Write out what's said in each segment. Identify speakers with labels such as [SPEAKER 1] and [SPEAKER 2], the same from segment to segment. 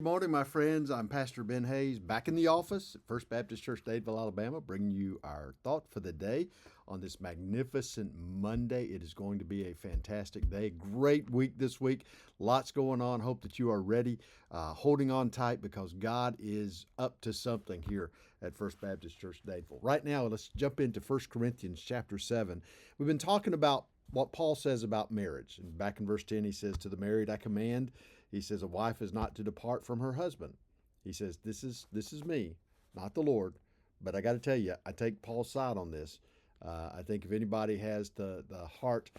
[SPEAKER 1] Good morning, my friends. I'm Pastor Ben Hayes, back in the office at First Baptist Church, Dadeville, Alabama, bringing you our thought for the day on this magnificent Monday. It is going to be a fantastic day. Great week this week. Lots going on. Hope that you are ready, holding on tight because God is up to something here at First Baptist Church, Dadeville. Right now, let's jump into 1 Corinthians chapter 7. We've been talking about what Paul says about marriage. And back in verse 10, he says, "To the married I command," he says, "a wife is not to depart from her husband." He says, this is me, not the Lord. But I got to tell you, I take Paul's side on this. I think if anybody has the heart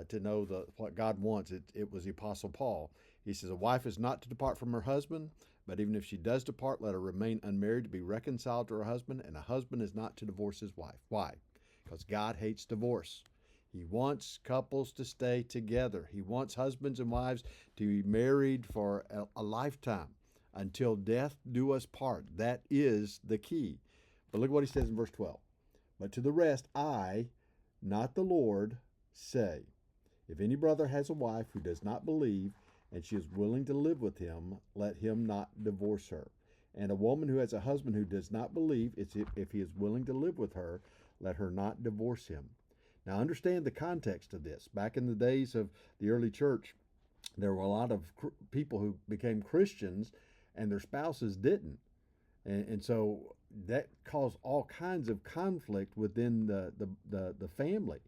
[SPEAKER 1] to know what God wants, it was the Apostle Paul. He says, "A wife is not to depart from her husband, but even if she does depart, let her remain unmarried to be reconciled to her husband, and a husband is not to divorce his wife." Why? Because God hates divorce. He wants couples to stay together. He wants husbands and wives to be married for a lifetime until death do us part. That is the key. But look what he says in verse 12. "But to the rest, I, not the Lord, say, if any brother has a wife who does not believe, and she is willing to live with him, let him not divorce her. And a woman who has a husband who does not believe, if he is willing to live with her, let her not divorce him." Now, understand the context of this. Back in the days of the early church, there were a lot of people who became Christians and their spouses didn't. And so that caused all kinds of conflict within the family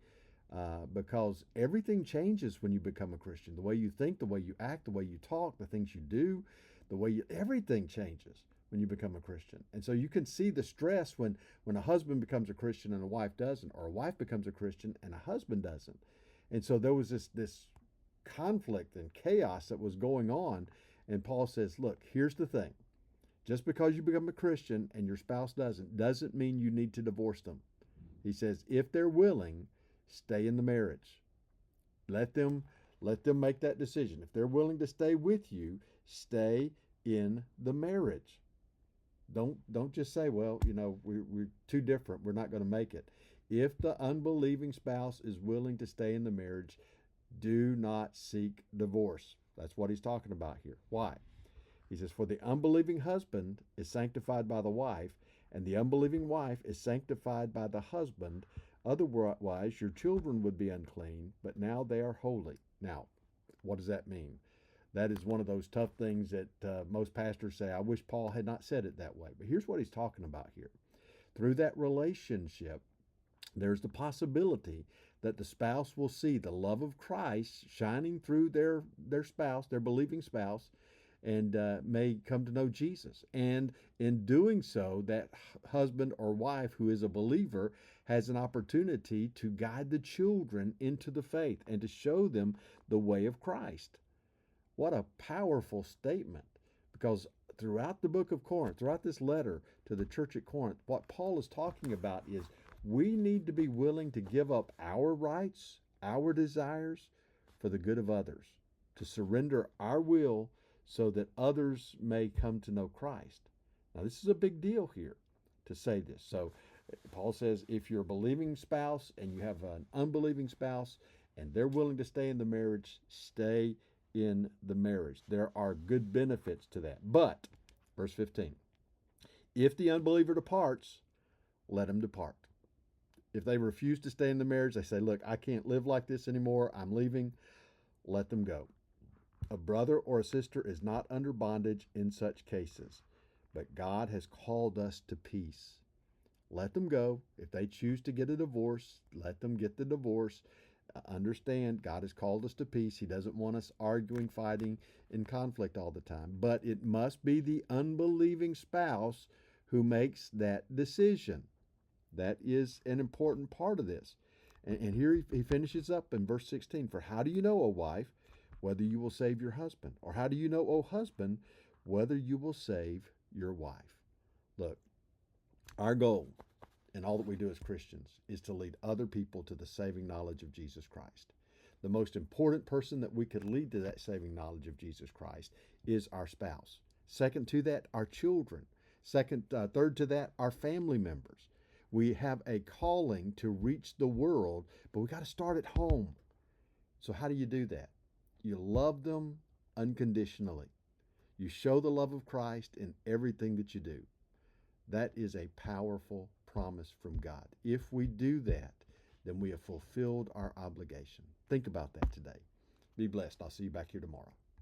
[SPEAKER 1] because everything changes when you become a Christian. The way you think, the way you act, the way you talk, the things you do, everything changes when you become a Christian. And so you can see the stress when a husband becomes a Christian and a wife doesn't, or a wife becomes a Christian and a husband doesn't. And so there was this conflict and chaos that was going on. And Paul says, look, here's the thing. Just because you become a Christian and your spouse doesn't mean you need to divorce them. He says, if they're willing, stay in the marriage. Let them make that decision. If they're willing to stay with you, stay in the marriage. Don't just say, well, we're too different, we're not going to make it. If the unbelieving spouse is willing to stay in the marriage, do not seek divorce. That's what he's talking about here. Why? He says, "For the unbelieving husband is sanctified by the wife, and the unbelieving wife is sanctified by the husband. Otherwise, your children would be unclean, but now they are holy." Now, what does that mean? That is one of those tough things that most pastors say, I wish Paul had not said it that way. But here's what he's talking about here. Through that relationship, there's the possibility that the spouse will see the love of Christ shining through their spouse, their believing spouse, and may come to know Jesus. And in doing so, that husband or wife who is a believer has an opportunity to guide the children into the faith and to show them the way of Christ. What a powerful statement, because throughout the book of Corinth, throughout this letter to the church at Corinth, what Paul is talking about is we need to be willing to give up our rights, our desires for the good of others, to surrender our will so that others may come to know Christ. Now, this is a big deal here to say this. So Paul says if you're a believing spouse and you have an unbelieving spouse and they're willing to stay in the marriage, stay in the marriage. There are good benefits to that. But, verse 15, if the unbeliever departs, let him depart. If they refuse to stay in the marriage, they say, look, I can't live like this anymore, I'm leaving, let them go. A brother or a sister is not under bondage in such cases, but God has called us to peace. Let them go. If they choose to get a divorce, let them get the divorce. Understand, God has called us to peace. He doesn't want us arguing, fighting, in conflict all the time. But it must be the unbelieving spouse who makes that decision. That is an important part of this. And here he finishes up in verse 16. "For how do you know, O wife, whether you will save your husband? Or how do you know, O husband, whether you will save your wife?" Look, our goal and all that we do as Christians is to lead other people to the saving knowledge of Jesus Christ. The most important person that we could lead to that saving knowledge of Jesus Christ is our spouse. Second to that, our children. Third to that, our family members. We have a calling to reach the world, but we got to start at home. So how do you do that? You love them unconditionally. You show the love of Christ in everything that you do. That is a powerful promise from God. If we do that, then we have fulfilled our obligation. Think about that today. Be blessed. I'll see you back here tomorrow.